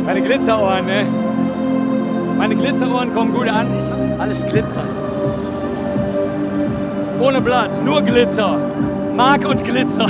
Meine Glitzerohren, ne? Meine Glitzerohren kommen gut an. Alles glitzert. Ohne Blatt, nur Glitzer. Mark und Glitzer.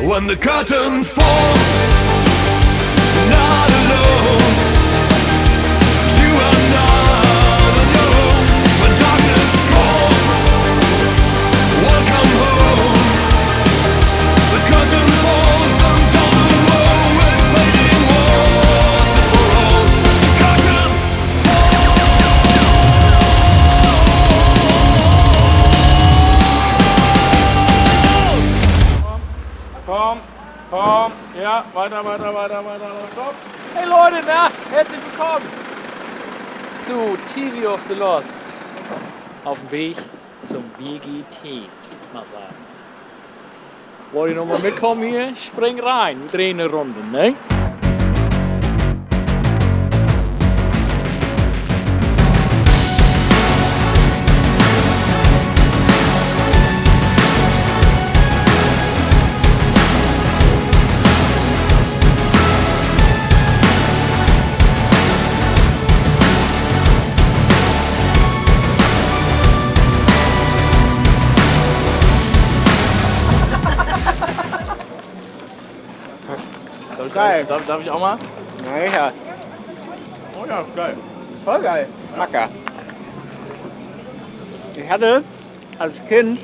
When the curtain falls, not alone. You are not on your own. When darkness calls, welcome home. The curtain falls until the woe is fading once and for all. The curtain Komm, ja, weiter, komm. Hey Leute, na, herzlich willkommen zu TV of the Lost. Auf dem Weg zum WGT, würde ich mal sagen. Wollt ihr nochmal mitkommen hier? Spring rein, wir drehen eine Runde, ne? Geil. Darf ich auch mal? Naja. Oh ja, geil. Voll geil. Macker. Ich hatte als Kind,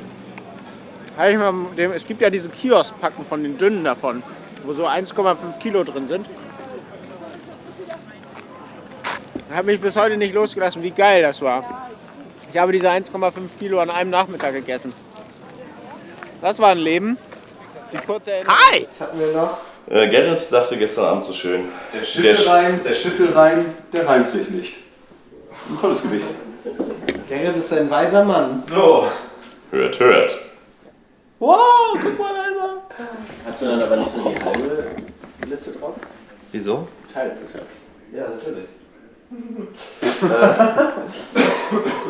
es gibt ja diese Kioskpacken von den dünnen davon, wo so 1,5 Kilo drin sind. Ich habe mich bis heute nicht losgelassen, wie geil das war. Ich habe diese 1,5 Kilo an einem Nachmittag gegessen. Das war ein Leben. Sie kurz erinnern. Hi! Was hatten wir noch? Gerrit sagte gestern Abend so schön. Der Schüttelreim, der reimt sich nicht. Ein tolles Gedicht. Gerrit ist ein weiser Mann. So. Hört. Wow, guck mal, Alter. Hast du dann aber nicht nur die halbe Liste drauf? Wieso? Du teilst es ja. Ja, natürlich.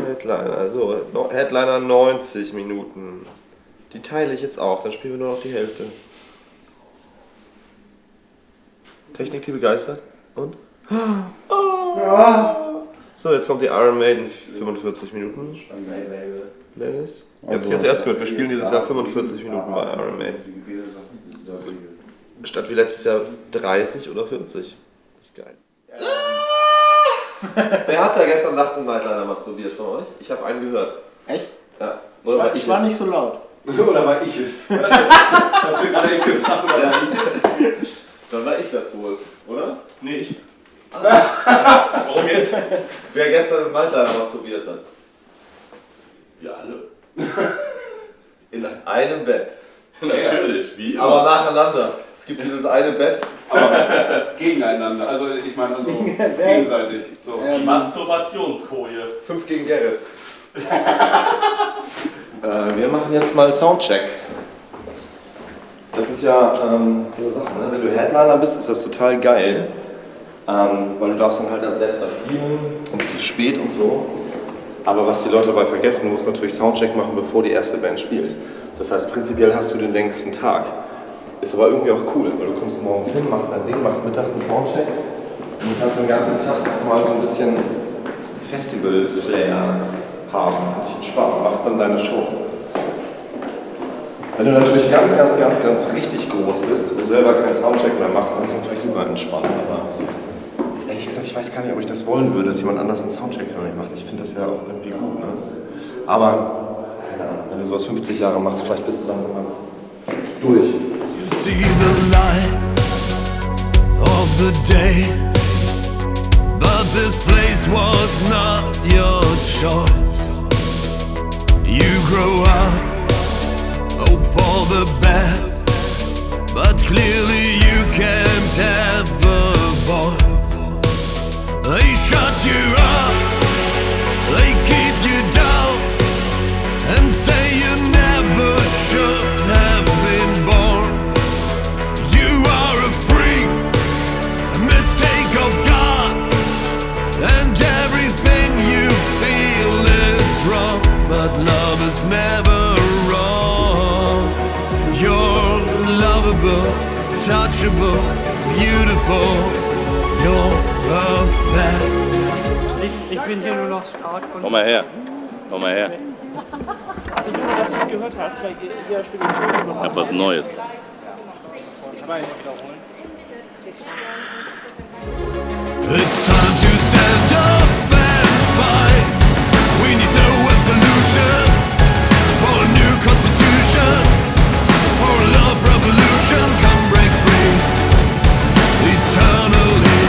Headliner, so. Headliner 90 Minuten. Die teile ich jetzt auch, dann spielen wir nur noch die Hälfte. Technik, die begeistert. Und? So, jetzt kommt die Iron Maiden 45 Minuten. Playlist. Ihr habt es jetzt erst gehört, wir spielen dieses Jahr 45 Minuten bei Iron Maiden. Statt wie letztes Jahr 30 oder 40. Das ist geil. Wer hat da gestern Nacht im Nightliner masturbiert von euch? Ich habe einen gehört. Echt? Ja. Oder ich war nicht so laut. Oder war ich es? Hast du gerade gefragt, oder war ich es? Dann war ich das wohl, oder? Nee, ich. Warum jetzt? Wer gestern im Nightliner masturbiert hat? Wir alle. In einem Bett. Natürlich, wie immer. Aber nacheinander. Es gibt dieses eine Bett. Aber gegeneinander, also ich meine also gegenseitig. So. Die Masturbationskoje. 5 gegen Gerrit. Wir machen jetzt mal Soundcheck. Das ist ja so eine Sache, ne? Wenn du Headliner bist, ist das total geil. Weil du darfst dann halt als letzter spielen und es ist spät und so. Aber was die Leute dabei vergessen, du musst natürlich Soundcheck machen, bevor die erste Band spielt. Das heißt, prinzipiell hast du den längsten Tag. Ist aber irgendwie auch cool, weil du kommst morgens hin, machst dein Ding, machst Mittag einen Soundcheck und du kannst den ganzen Tag mal so ein bisschen Festival-Flair haben, dich entspannen, machst dann deine Show. Wenn du natürlich ganz richtig groß bist und selber keinen Soundcheck mehr machst, dann ist es natürlich super entspannt. Aber ehrlich gesagt, ich weiß gar nicht, ob ich das wollen würde, dass jemand anders einen Soundcheck für mich macht. Ich finde das ja auch irgendwie gut, ne? Aber, keine Ahnung, wenn du sowas 50 Jahre machst, vielleicht bist du dann irgendwann durch. You see the light of the day, but this place was not your choice. You grow up, hope for untouchable, beautiful, you're perfect. Ich bin hier nur noch Start. Komm mal her. Komm mal her. Also nur, dass du es gehört hast, weil ihr spielt schon Ich hab was Neues. It's time to stand up and fight. We need no solution for a new constitution, for a love revolution. Come break free eternally.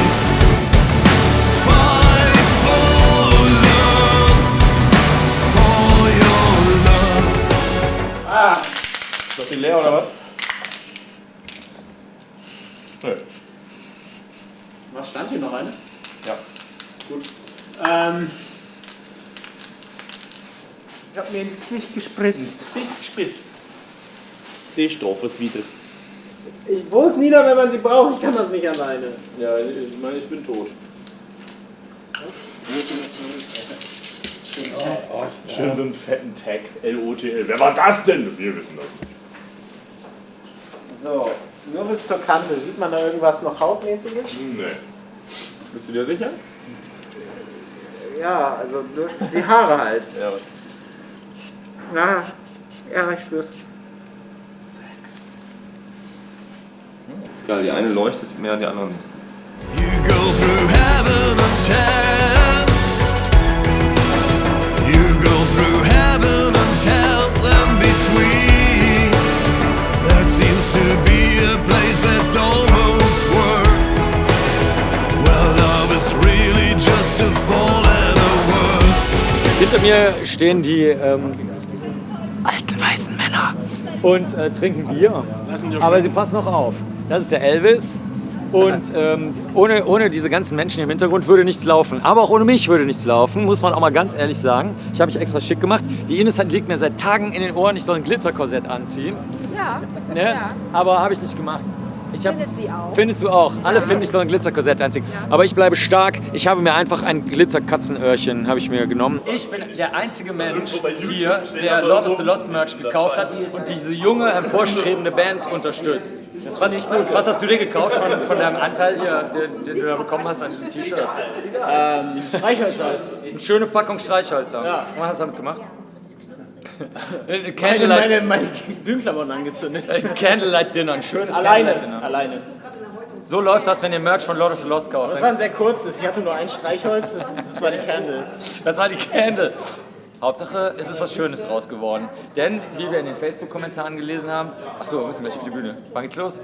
Fight for love, for your love. Ist das die leer oder was? Nö. Was stand hier noch eine? Ja. Gut. Ich hab mir ins Gesicht gespritzt. Sich gespitzt. Die Strophe ist wieder. Wo ist Nina, wenn man sie braucht? Ich kann das nicht alleine. Ja, ich meine, ich bin tot. Schön so einen fetten Tag. LOTL. Wer war das denn? Wir wissen das nicht. So, nur bis zur Kante. Sieht man da irgendwas noch Hautmäßiges? Nee. Bist du dir sicher? Ja, also nur die Haare halt. Ja. Ja, ich spür's. Ist geil, die eine leuchtet mehr, die andere nicht. You go through heaven and hell. You go through heaven and hell and between. There seems to be a place that's almost worth. Well, love is really just a fallen word. Hinter mir stehen die alten weißen Männer und trinken Bier. Aber sie passen noch auf. Das ist der Elvis. Und ohne diese ganzen Menschen hier im Hintergrund würde nichts laufen. Aber auch ohne mich würde nichts laufen, muss man auch mal ganz ehrlich sagen. Ich habe mich extra schick gemacht. Die Ines liegt mir seit Tagen in den Ohren, ich soll ein Glitzerkorsett anziehen. Ja. Ne? Ja. Aber habe ich nicht gemacht. Findet sie auch. Findest du auch? Alle finden, ich soll ein Glitzerkorsett anziehen. Ja. Aber ich bleibe stark. Ich habe mir einfach ein Glitzerkatzenöhrchen habe ich mir genommen. Ich bin der einzige Mensch hier, der Lord of the Lost Merch gekauft hat und diese junge, emporstrebende Band unterstützt. Was ich gut. Was hast du dir gekauft von deinem Anteil hier, den du da bekommen hast an diesem T-Shirt? Streichhölzer. Eine schöne Packung Streichhölzer. Ja. Was hast du damit gemacht? Candlelight, meine Bühnenklamotten angezündet. Candlelight Dinner, ein schönes Alleine. Candlelight Dinner. Alleine. So läuft das, wenn ihr Merch von Lord of the Lost kauft. Das war ein sehr kurzes. Ich hatte nur ein Streichholz. Das war die Candle. Das war die Candle. Hauptsache, es ist was Schönes draus geworden. Denn, wie wir in den Facebook-Kommentaren gelesen haben, achso, wir müssen gleich auf die Bühne. Wann geht's los?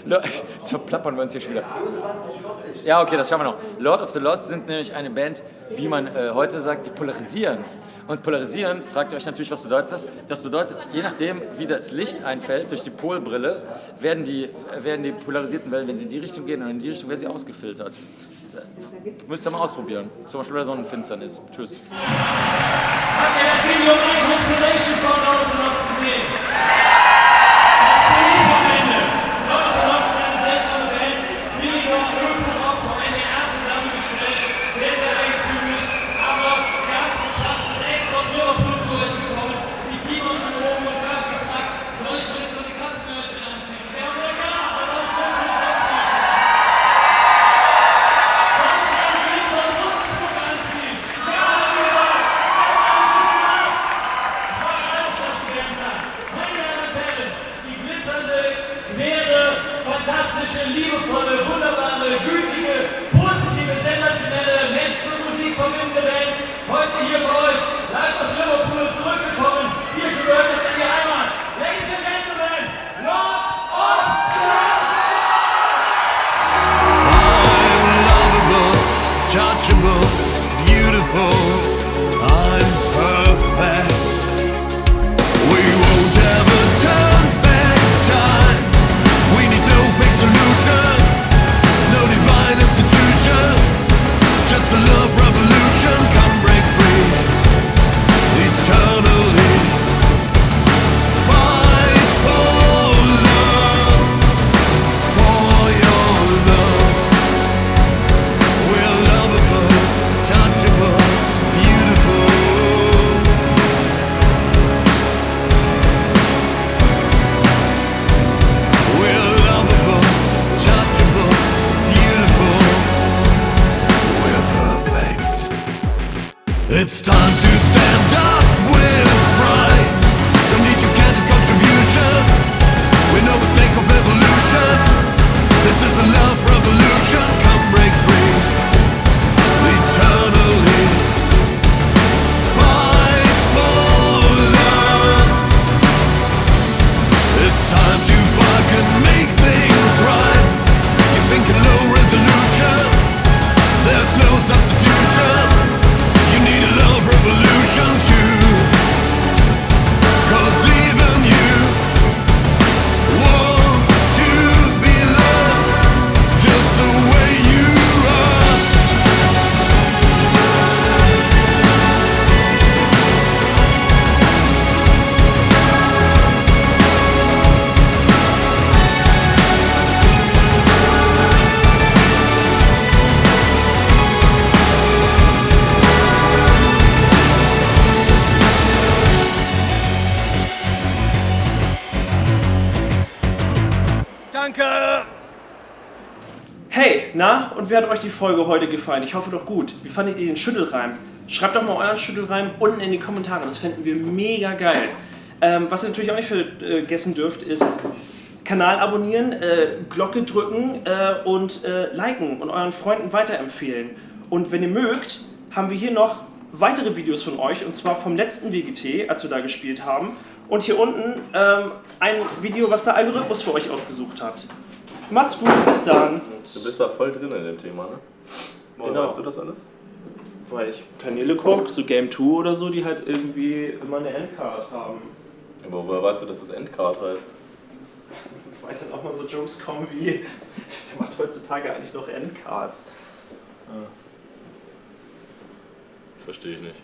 Jetzt verplappern wir uns hier schon wieder. Ja, okay, das schauen wir noch. Lord of the Lost sind nämlich eine Band, wie man heute sagt, die polarisieren. Und polarisieren, fragt ihr euch natürlich, was bedeutet das? Das bedeutet, je nachdem, wie das Licht einfällt durch die Polbrille, werden die polarisierten Wellen, wenn sie in die Richtung gehen und in die Richtung, werden sie ausgefiltert. Müsst ihr mal ausprobieren. Zum Beispiel bei Sonnenfinsternis. Tschüss. Habt ihr das Video My Constellation von Lord of the Lost gesehen? Das bin ich am Ende. Lord of the Lost ist eine seltsame Band, billiger Öko-Rock vom NDR zusammengestellt, sehr, sehr eigentümlich, aber sie haben es geschafft, sind extra aus Liverpool zu euch gekommen, sie fiebern schon oben und ich habe sie gefragt, soll ich mir jetzt so eine Katzenöhrchen anziehen? Und die haben gesagt, ja, aber soll ich mir jetzt so eine Katzenöhrchen anziehen? Soll ich einen Glitzernutzschmuck anziehen? Ja, hat gesagt, wer hat das gemacht? It's time to stand up with pride. Don't need your candid contribution. We're no mistake of evolution. This is a love revolution. Come break free. Eternally fight for love. It's time to fucking make things right. You think a low resolution? There's no substitution. You need a love revolution too. 'Cause even you want to be loved just the way you are. Hey, na? Und wie hat euch die Folge heute gefallen? Ich hoffe doch gut. Wie fandet ihr den Schüttelreim? Schreibt doch mal euren Schüttelreim unten in die Kommentare. Das fänden wir mega geil. Was ihr natürlich auch nicht vergessen dürft, ist Kanal abonnieren, Glocke drücken und liken und euren Freunden weiterempfehlen. Und wenn ihr mögt, haben wir hier noch weitere Videos von euch, und zwar vom letzten WGT, als wir da gespielt haben. Und hier unten ein Video, was der Algorithmus für euch ausgesucht hat. Macht's gut, bis dann. Du bist da voll drin in dem Thema, ne? Woher Genau. weißt du das alles? Weil ich Kanäle gucke, so Game 2 oder so, die halt irgendwie immer eine Endcard haben. Aber woher weißt du, dass das Endcard heißt? Weil dann auch mal so Jokes kommen wie, wer macht heutzutage eigentlich noch Endcards? Verstehe ich nicht.